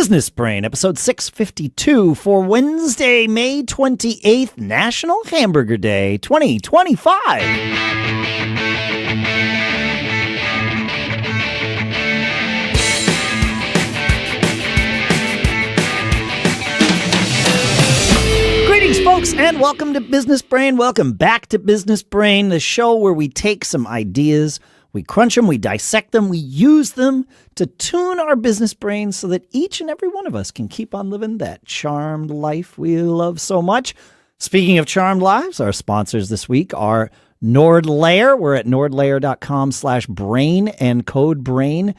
Business Brain, episode 652 for Wednesday, May 28th, National Hamburger Day 2025. Folks, and welcome to Business Brain. Welcome back to Business Brain, the show where we take some ideas, we crunch them, we dissect them, we use them to tune our business brains so that each and every one of us can keep on living that charmed life we love so much. Speaking of charmed lives, our sponsors this week are NordLayer. We're at nordlayer.com/brain, and code BRAIN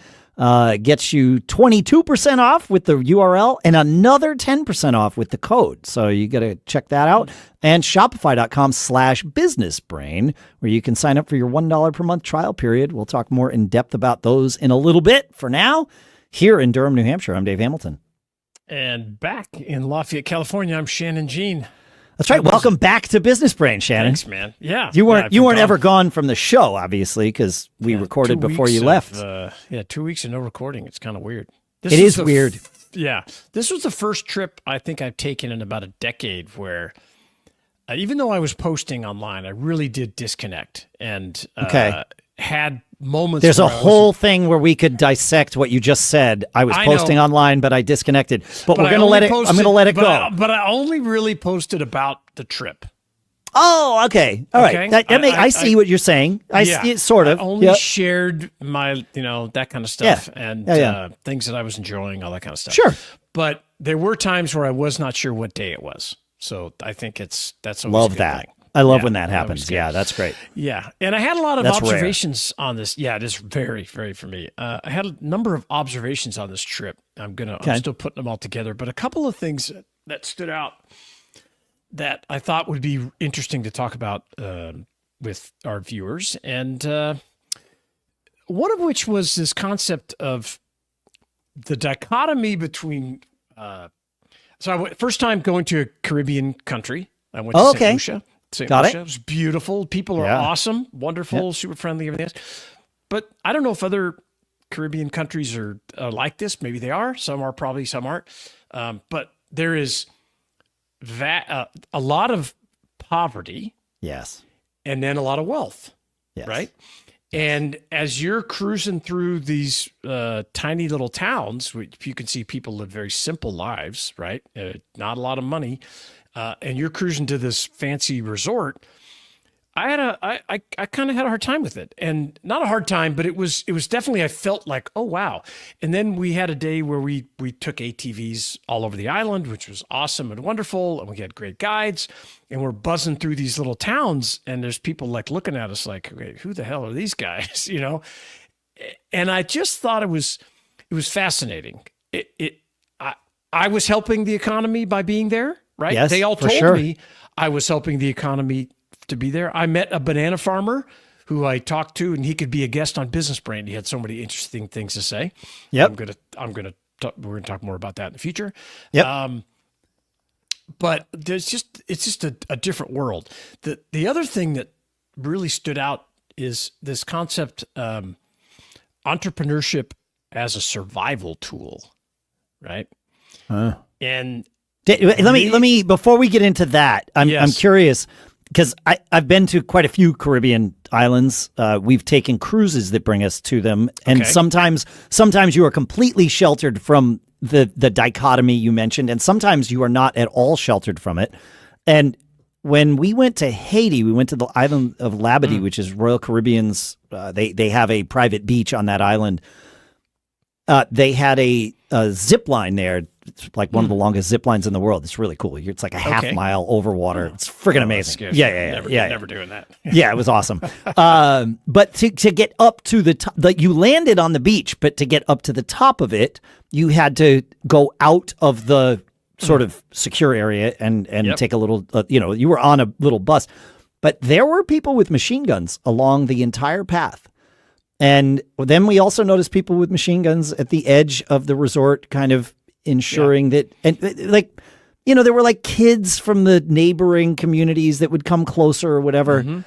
gets you 22% off with the URL and another 10% off with the code. So you got to check that out. And shopify.com/businessbrain, where you can sign up for your $1 per month trial period. We'll talk more in depth about those in a little bit. For now, here in Durham, New Hampshire, I'm Dave Hamilton. And back in Lafayette, California, I'm Shannon Jean. That's right. Welcome back to Business Brain, Shannon. Thanks, man. Yeah. You weren't ever gone from the show, obviously, because we recorded before you left. 2 weeks of no recording. It's kind of weird. It is weird. Yeah. This was the first trip I think I've taken in about a decade where even though I was posting online, I really did disconnect and had moments. There's a whole thing where we could dissect what you just said. I was posting online, but I disconnected. But we're going to let it. I'm going to let it go. But I only really posted about the trip. Oh, okay. All right. I see what you're saying. I see it sort of. I only shared my, that kind of stuff and things that I was enjoying, all that kind of stuff. Sure. But there were times where I was not sure what day it was. So I think that's always love a good that. thing. I love when that happens. Yeah, that's great. Yeah. And I had a lot of observations on this. Yeah, it is very, very for me. I had a number of observations on this trip. I'm still putting them all together, but a couple of things that stood out that I thought would be interesting to talk about with our viewers. And one of which was this concept of the dichotomy between, first time going to a Caribbean country. I went to St. Lucia. Got it. It was beautiful. People are awesome, wonderful, super friendly, everything else. But I don't know if other Caribbean countries are like this. Maybe they are. Some are, probably some aren't. But there is a lot of poverty. Yes. And then a lot of wealth. Yes. Right? And as you're cruising through these tiny little towns, which you can see people live very simple lives, right? Not a lot of money. And you're cruising to this fancy resort. I kind of had a hard time with it, and not a hard time, but it was definitely, I felt like, oh, wow. And then we had a day where we took ATVs all over the island, which was awesome and wonderful. And we had great guides, and we're buzzing through these little towns, and there's people like looking at us like, okay, who the hell are these guys? And I just thought it was fascinating. I was helping the economy by being there. Right? Yes, they all told me I was helping the economy to be there. I met a banana farmer who I talked to, and he could be a guest on Business Brain. He had so many interesting things to say. Yep. We're gonna talk more about that in the future. Yep. But it's just a different world. The other thing that really stood out is this concept, entrepreneurship as a survival tool, right? And let me before we get into that, I'm curious because I've been to quite a few Caribbean islands. We've taken cruises that bring us to them, and sometimes you are completely sheltered from the dichotomy you mentioned, and sometimes you are not at all sheltered from it. And when we went to Haiti, we went to the island of Labadee, which is Royal Caribbean's. They have a private beach on that island. They had a zip line there. It's like one of the longest zip lines in the world. It's really cool. It's like a half mile over water. It's freaking amazing. Never doing that. Yeah, it was awesome. But to get up to the top, like you landed on the beach, but to get up to the top of it, you had to go out of the sort of secure area and take a little, you were on a little bus. But there were people with machine guns along the entire path. And then we also noticed people with machine guns at the edge of the resort, kind of ensuring that, and like, there were like kids from the neighboring communities that would come closer or whatever. Mm-hmm.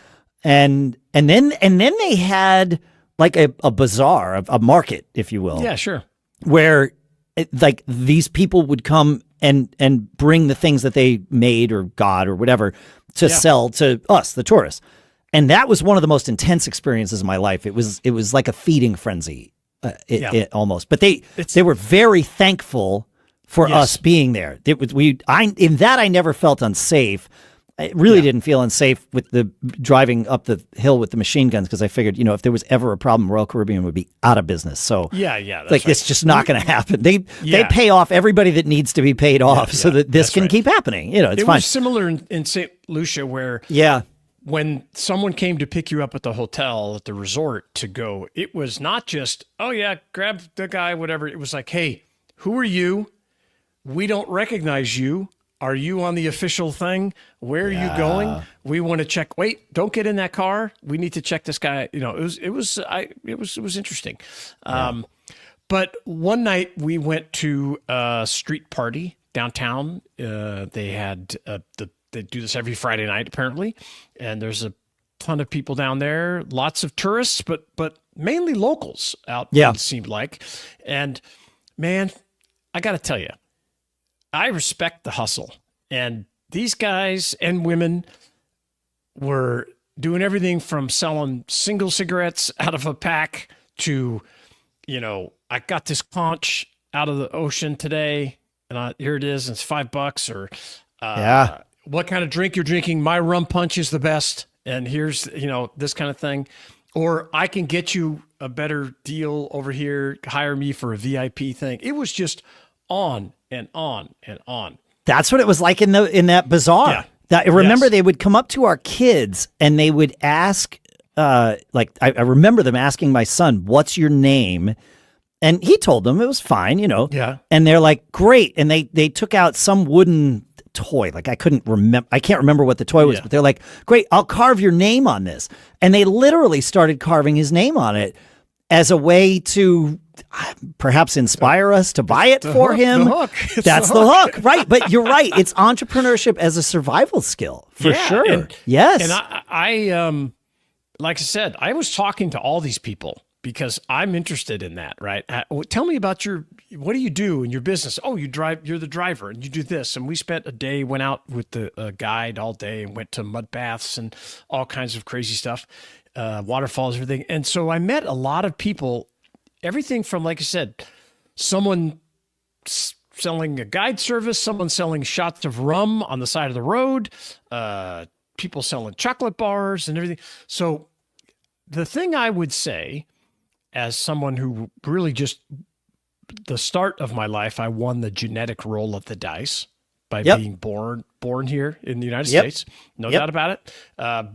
And then they had like a bazaar, a market, if you will. Yeah, sure. Where like these people would come and bring the things that they made or got or whatever to sell to us, the tourists. And that was one of the most intense experiences of my life. It was like a feeding frenzy, almost. But they were very thankful for us being there. I never felt unsafe. I really didn't feel unsafe with the driving up the hill with the machine guns, because I figured, if there was ever a problem, Royal Caribbean would be out of business. So that's it's just not going to happen. They pay off everybody that needs to be paid off so that this can keep happening. It's fine. It was similar in St. Lucia, where when someone came to pick you up at the hotel, at the resort to go, it was not just, grab the guy, whatever. It was like, hey, who are you? We don't recognize you. Are you on the official thing? Where are you going? We want to check. Wait, don't get in that car. We need to check this guy. It was interesting. But one night we went to a street party downtown. They had they do this every Friday night apparently, and there's a ton of people down there. Lots of tourists, but mainly locals out. It seemed like, and man, I got to tell you, I respect the hustle, and these guys and women were doing everything from selling single cigarettes out of a pack to, I got this conch out of the ocean today, and here it is, and it's $5, or what kind of drink you're drinking? My rum punch is the best, and here's this kind of thing, or I can get you a better deal over here. Hire me for a VIP thing. It was just on and on and on. That's what it was like in that bazaar. I remember they would come up to our kids and they would ask, I remember them asking my son, "What's your name?" And he told them it was fine, And they're like, "Great." And they took out some wooden toy. Like I can't remember what the toy was, but they're like, "Great, I'll carve your name on this." And they literally started carving his name on it as a way to perhaps inspire us to buy it for him. That's the hook, right? But you're right. It's entrepreneurship as a survival skill for sure. And I like I said, I was talking to all these people because I'm interested in that, right? Tell me about what do you do in your business? Oh, you're the driver and you do this. And we spent a day, went out with the guide all day and went to mud baths and all kinds of crazy stuff, waterfalls, everything. And so I met a lot of people. Everything from, like I said, someone selling a guide service, someone selling shots of rum on the side of the road, people selling chocolate bars and everything. So the thing I would say, as someone who really just, the start of my life, I won the genetic roll of the dice by being born here in the United States. No doubt about it.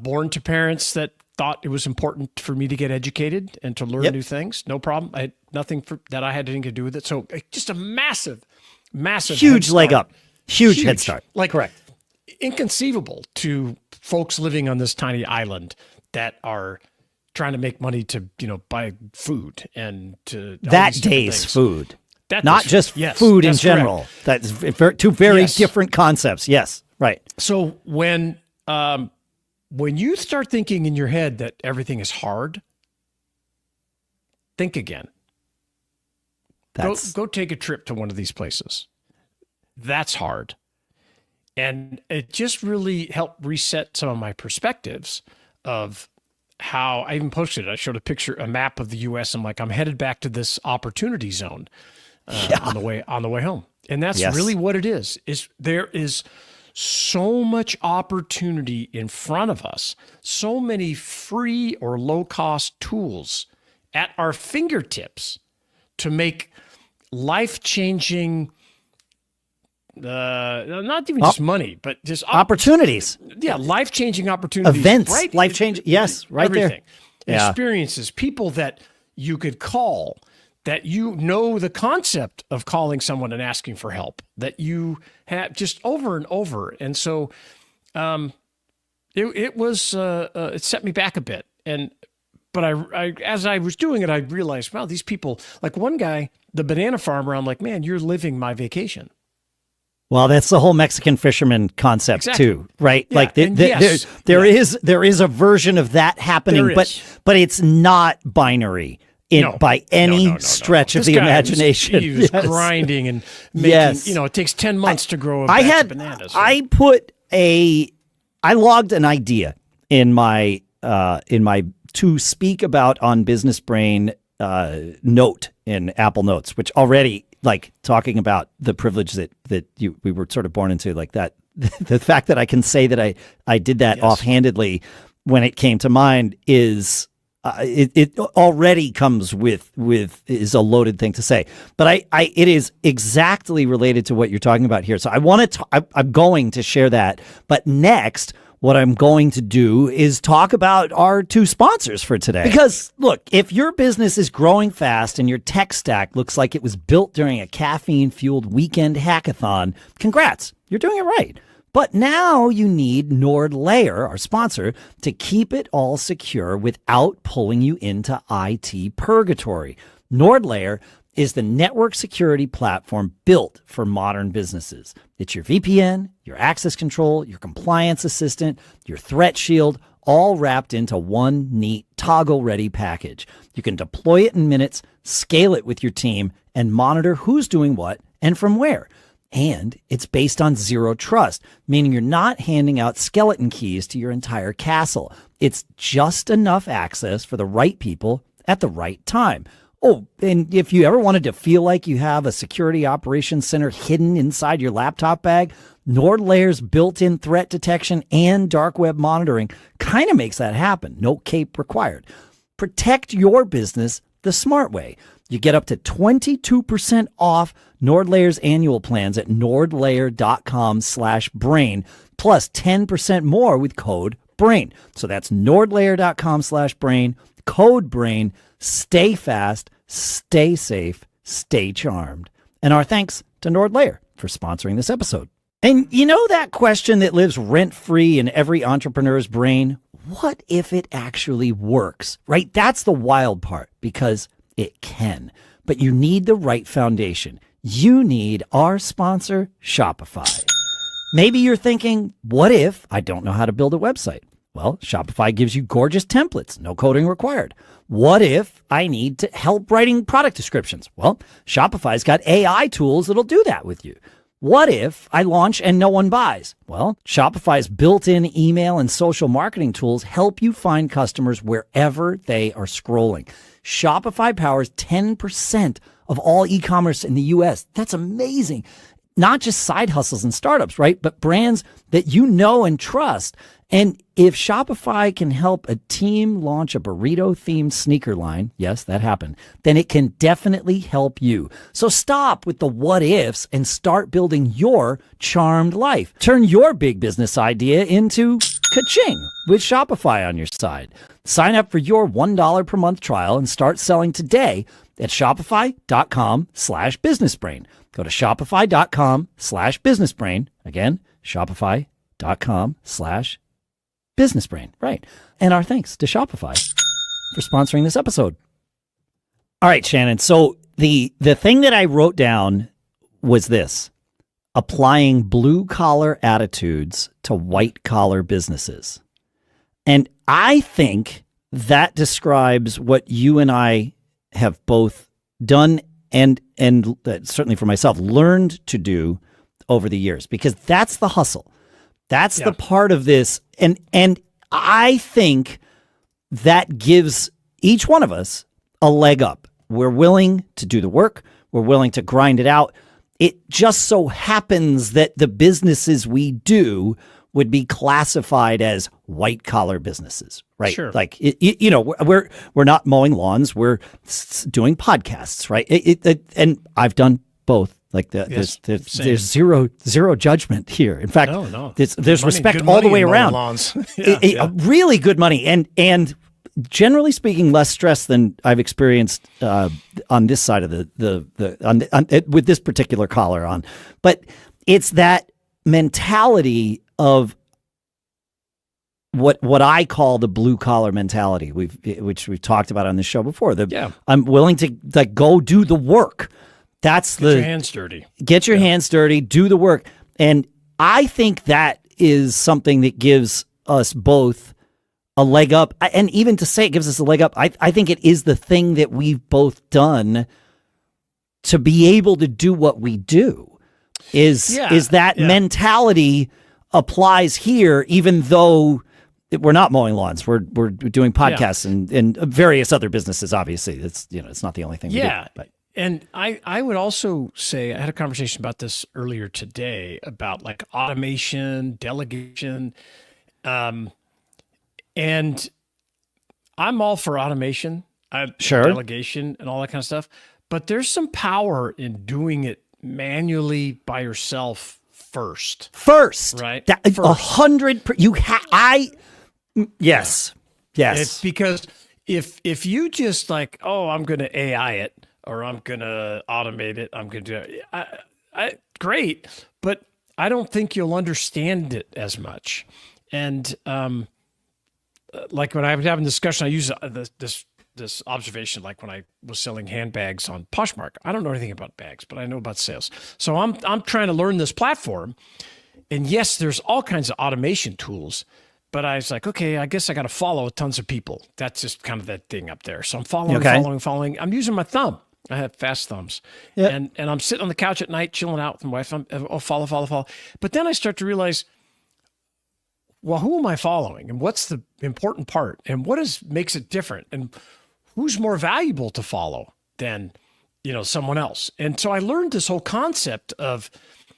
Born to parents that thought it was important for me to get educated and to learn new things. No problem. I had nothing that I had anything to do with it. So just a massive huge leg up, huge head start. Like correct. Inconceivable to folks living on this tiny island that are trying to make money to, buy food and to that day's food. Not just food in general. Correct. That's two very different concepts. Yes. Right. So when you start thinking in your head that everything is hard, think again. Go take a trip to one of these places. That's hard. And it just really helped reset some of my perspectives of how I even posted it. I showed a map of the U.S. I'm like, I'm headed back to this opportunity zone on the way home. And that's really what it is there is so much opportunity in front of us, so many free or low-cost tools at our fingertips to make life-changing, not even just money, but just opportunities. Yeah, life-changing opportunities. Events, right? Life-changing, right everything. There. Experiences, people that you could call, that the concept of calling someone and asking for help, that you have just over and over. And so it set me back a bit. But I as I was doing it, I realized, wow, these people, like one guy, the banana farmer, I'm like, man, you're living my vacation. Well, that's the whole Mexican fisherman concept too, right? Yeah, like there is a version of that happening, but it's not binary. by any stretch of the imagination. He was grinding and making, it takes 10 months to grow a batch of bananas. Right? I logged an idea in my to speak about on Business Brain note in Apple Notes, which already, like, talking about the privilege that we were sort of born into, like that, the fact that I can say that I did that offhandedly when it came to mind is it already comes with is a loaded thing to say. But it is exactly related to what you're talking about here. So I'm going to share that. But next, what I'm going to do is talk about our two sponsors for today. Because, look, if your business is growing fast and your tech stack looks like it was built during a caffeine-fueled weekend hackathon, congrats, you're doing it right. But now you need NordLayer, our sponsor, to keep it all secure without pulling you into IT purgatory. NordLayer is the network security platform built for modern businesses. It's your VPN, your access control, your compliance assistant, your threat shield, all wrapped into one neat toggle-ready package. You can deploy it in minutes, scale it with your team, and monitor who's doing what and from where. And it's based on zero trust, meaning you're not handing out skeleton keys to your entire castle. It's just enough access for the right people at the right time. Oh, and if you ever wanted to feel like you have a security operations center hidden inside your laptop bag, NordLayer's built-in threat detection and dark web monitoring kind of makes that happen. No cape required. Protect your business the smart way. You get up to 22% off NordLayer's annual plans at nordlayer.com/brain, plus 10% more with code BRAIN. So that's nordlayer.com/brain, code BRAIN. Stay fast, stay safe, stay charmed. And our thanks to NordLayer for sponsoring this episode. And you know that question that lives rent-free in every entrepreneur's brain? What if it actually works, right? That's the wild part, because it can. But you need the right foundation. You need our sponsor, Shopify. Maybe you're thinking, what if I don't know how to build a website? Well, Shopify gives you gorgeous templates, no coding required. What if I need to help writing product descriptions? Well, Shopify's got AI tools that'll do that with you. What if I launch and no one buys? Well, Shopify's built-in email and social marketing tools help you find customers wherever they are scrolling. Shopify powers 10% of all e-commerce in the US. That's amazing. Not just side hustles and startups, right? But brands that you know and trust. And if Shopify can help a team launch a burrito-themed sneaker line, yes, that happened, then it can definitely help you. So stop with the what ifs and start building your charmed life. Turn your big business idea into ka-ching with Shopify on your side. Sign up for your $1 per month trial and start selling today at shopify.com/businessbrain. Go to shopify.com/businessbrain. Again, shopify.com/businessbrain. Right. And our thanks to Shopify for sponsoring this episode. All right, Shannon. So the thing that I wrote down was this: applying blue collar attitudes to white collar businesses. And I think that describes what you and I have both done and certainly for myself learned to do over the years, because that's the hustle. That's the part of this. And I think that gives each one of us a leg up. We're willing to do the work. We're willing to grind it out. It just so happens that the businesses we do would be classified as white collar businesses, right? Sure. Like, we're not mowing lawns. We're doing podcasts, right? And I've done both. Like there's zero judgment here. In fact, there's respect all the way around. Really good money, and generally speaking, less stress than I've experienced on this side of with this particular collar on. But it's that mentality of what I call the blue collar mentality, which we've talked about on this show before. I'm willing to go do the work. That's Get your hands dirty. Get your hands dirty, do the work. And I think that is something that gives us both a leg up. And even to say it gives us a leg up, I think it is the thing that we've both done to be able to do what we do. Is that mentality applies here, even though we're not mowing lawns. We're doing podcasts and various other businesses. Obviously, it's not the only thing we do. But. And I would also say, I had a conversation about this earlier today about like automation, delegation, and I'm all for automation, delegation, and all that kind of stuff. But there's some power in doing it manually by yourself first. Right? 100%. Yes. It's because if you just like, I'm going to AI it or I'm going to automate it, I'm going to do it. Great, but I don't think you'll understand it as much. And like when I was having a discussion, I use this observation, like when I was selling handbags on Poshmark. I don't know anything about bags, but I know about sales. So I'm trying to learn this platform. And yes, there's all kinds of automation tools, but I was like, okay, I guess I got to follow tons of people. That's just kind of that thing up there. So I'm following. I'm using my thumb. I have fast thumbs. Yep. And I'm sitting on the couch at night, chilling out with my wife. Follow. But then I start to realize, well, who am I following? And what's the important part? And what makes it different? And who's more valuable to follow than, someone else? And so I learned this whole concept of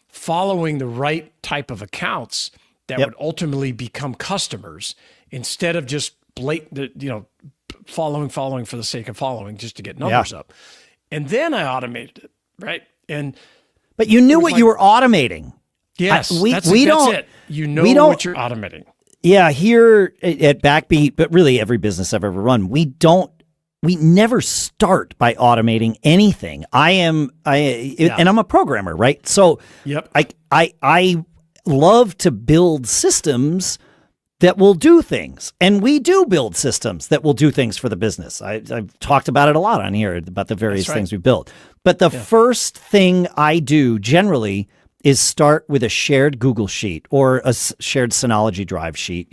following the right type of accounts that would ultimately become customers instead of just blatant, following for the sake of following just to get numbers up. And then I automated it, right? But you knew what you were automating. Yes, that's it. You know what you're automating. Yeah, here at Backbeat, but really every business I've ever run, we never start by automating anything. And I'm a programmer, right? So I love to build systems that will do things. And we do build systems that will do things for the business. I've talked about it a lot on here, about the various things we built. But the first thing I do generally is start with a shared Google sheet or a shared Synology Drive sheet,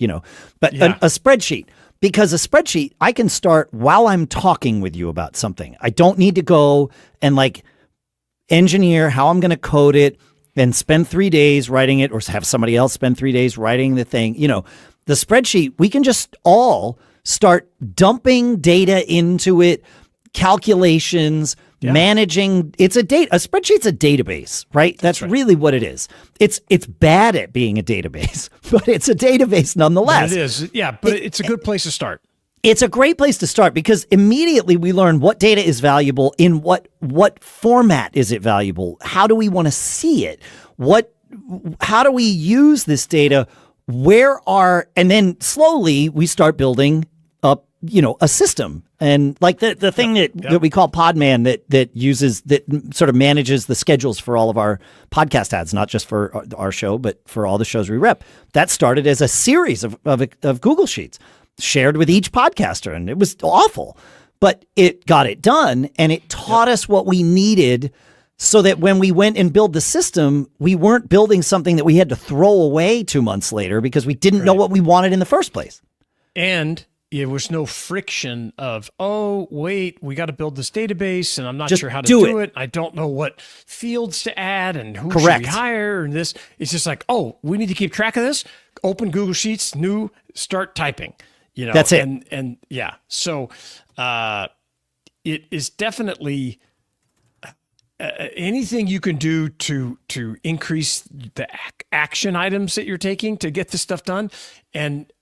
but a spreadsheet. Because a spreadsheet, I can start while I'm talking with you about something. I don't need to go and engineer how I'm going to code it and spend 3 days writing it or have somebody else spend 3 days writing the thing. The spreadsheet, we can just all start dumping data into it, calculations, managing. A spreadsheet's a database, right? That's really what it is. It's bad at being a database, but it's a database nonetheless. It is. Yeah, but it's a good place to start. It's a great place to start because immediately we learn what data is valuable, in what format is it valuable, how do we want to see it, how do we use this data, and then slowly we start building up, a system. And like the thing that we call Podman that sort of manages the schedules for all of our podcast ads, not just for our show, but for all the shows we rep. That started as a series of Google Sheets shared with each podcaster. And it was awful, but it got it done and it taught us what we needed so that when we went and built the system, we weren't building something that we had to throw away 2 months later because we didn't know what we wanted in the first place. And there was no friction of, we got to build this database and I'm not sure how to do it. I don't know what fields to add and who should we hire and this. It's just like, we need to keep track of this. Open Google Sheets, new, start typing. That's it. And so it is definitely anything you can do to increase the action items that you're taking to get this stuff done. And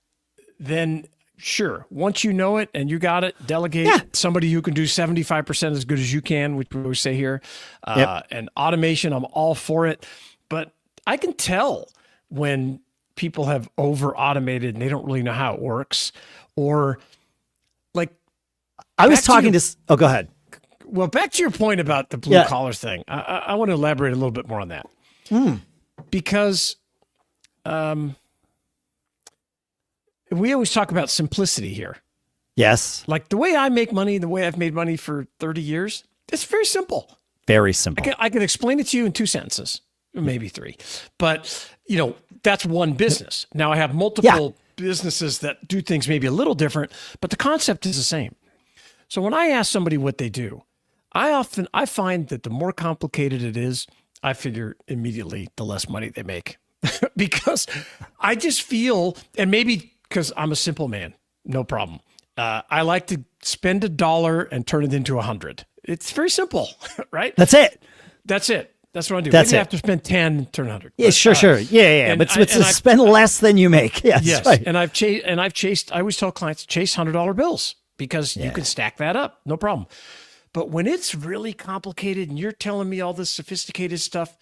then sure, once you know it and you got it, delegate somebody who can do 75% as good as you can, which we always say here. And automation, I'm all for it. But I can tell when people have over automated and they don't really know how it works, or like I was talking to go ahead. Well, back to your point about the blue collar thing. I want to elaborate a little bit more on that. Because we always talk about simplicity here. Yes. Like the way I make money, the way I've made money for 30 years, it's very simple. Very simple. I can explain it to you in 2 sentences. maybe 3. But, that's one business. Now I have multiple businesses that do things maybe a little different, but the concept is the same. So when I ask somebody what they do, I find that the more complicated it is, I figure immediately the less money they make. Because I just feel, and maybe because I'm a simple man, no problem. I like to spend $1 and turn it into 100. It's very simple, right? That's it. That's what I do. That's maybe it. I have to spend 10, turn 100. Yeah, sure. Yeah. But spend less than you make. Yes. Right. And I've chased. I always tell clients, chase $100 bills because you can stack that up, no problem. But when it's really complicated and you're telling me all this sophisticated stuff,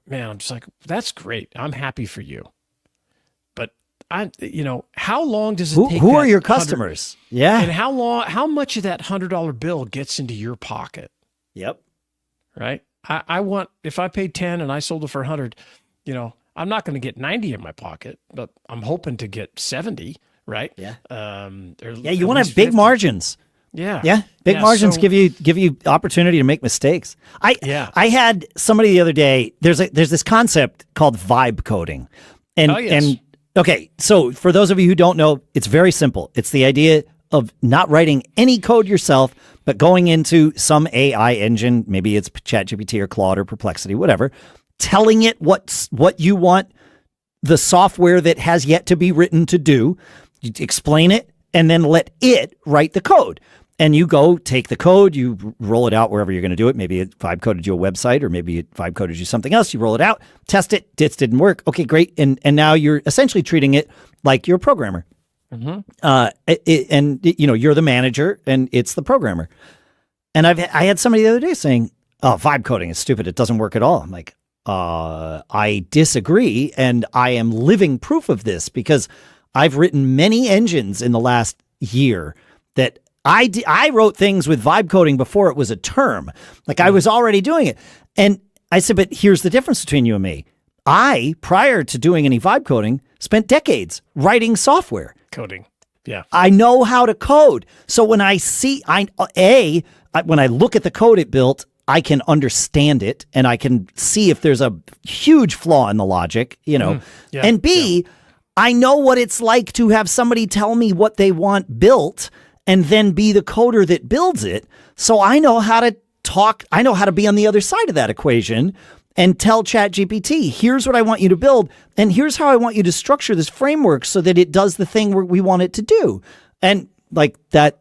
man, I'm just like, that's great. I'm happy for you. But how long does it take? Who are your customers? Yeah. And how much of that $100 bill gets into your pocket? Yep. Right. I want, if I paid 10 and I sold it for 100, I'm not going to get 90 in my pocket, but I'm hoping to get 70. Right. Yeah. You want to have big 50. Margins. Yeah. Big margins give you opportunity to make mistakes. I had somebody the other day, there's this concept called vibe coding. And okay, so for those of you who don't know, it's very simple. It's the idea of not writing any code yourself, but going into some AI engine, maybe it's ChatGPT or Claude or Perplexity, whatever, telling it what you want the software that has yet to be written to do. You explain it and then let it write the code. And you go take the code, you roll it out wherever you're going to do it. Maybe it vibe coded you a website, or maybe it vibe coded you something else. You roll it out, test it. It didn't work. Okay, great. And now you're essentially treating it like you're a programmer. Mm-hmm. You're the manager and it's the programmer. And I had somebody the other day saying, "Oh, vibe coding is stupid. It doesn't work at all." I'm like, I disagree, and I am living proof of this because I've written many engines in the last year that I wrote things with vibe coding before it was a term. Like I was already doing it. And I said, but here's the difference between you and me. I, prior to doing any vibe coding, spent decades writing software. Coding. Yeah. I know how to code. So when I see, when I look at the code it built, I can understand it and I can see if there's a huge flaw in the logic, and B, I know what it's like to have somebody tell me what they want built and then be the coder that builds it. So I know how to talk. I know how to be on the other side of that equation and tell ChatGPT, here's what I want you to build. And here's how I want you to structure this framework so that it does the thing we want it to do. And like that.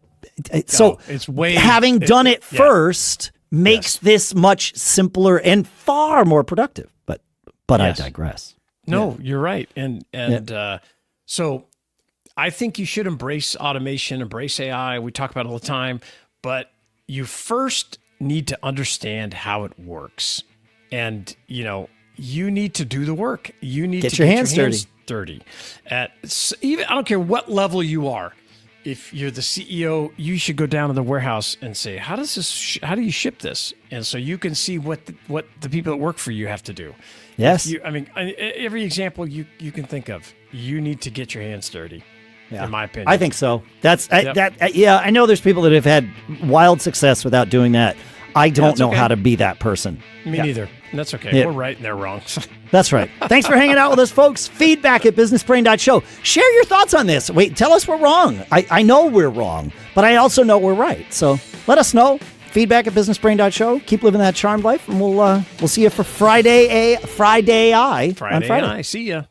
So having done it first makes this much simpler and far more productive. But I digress. No, you're right. So I think you should embrace automation, embrace AI. We talk about it all the time, but you first need to understand how it works. And, you need to do the work. You need to get your hands dirty. I don't care what level you are. If you're the CEO, you should go down to the warehouse and say, how do you ship this? And so you can see what the people that work for you have to do. Yes. Every example you can think of, you need to get your hands dirty. Yeah. In my opinion. I think so. I know there's people that have had wild success without doing that. I don't know how to be that person. Me neither. That's okay. Yeah. We're right and they're wrong. That's right. Thanks for hanging out with us, folks. Feedback at businessbrain.show. Share your thoughts on this. Wait, tell us we're wrong. I know we're wrong, but I also know we're right. So let us know. Feedback at businessbrain.show. Keep living that charmed life, and we'll see you for Friday. On Friday. See ya.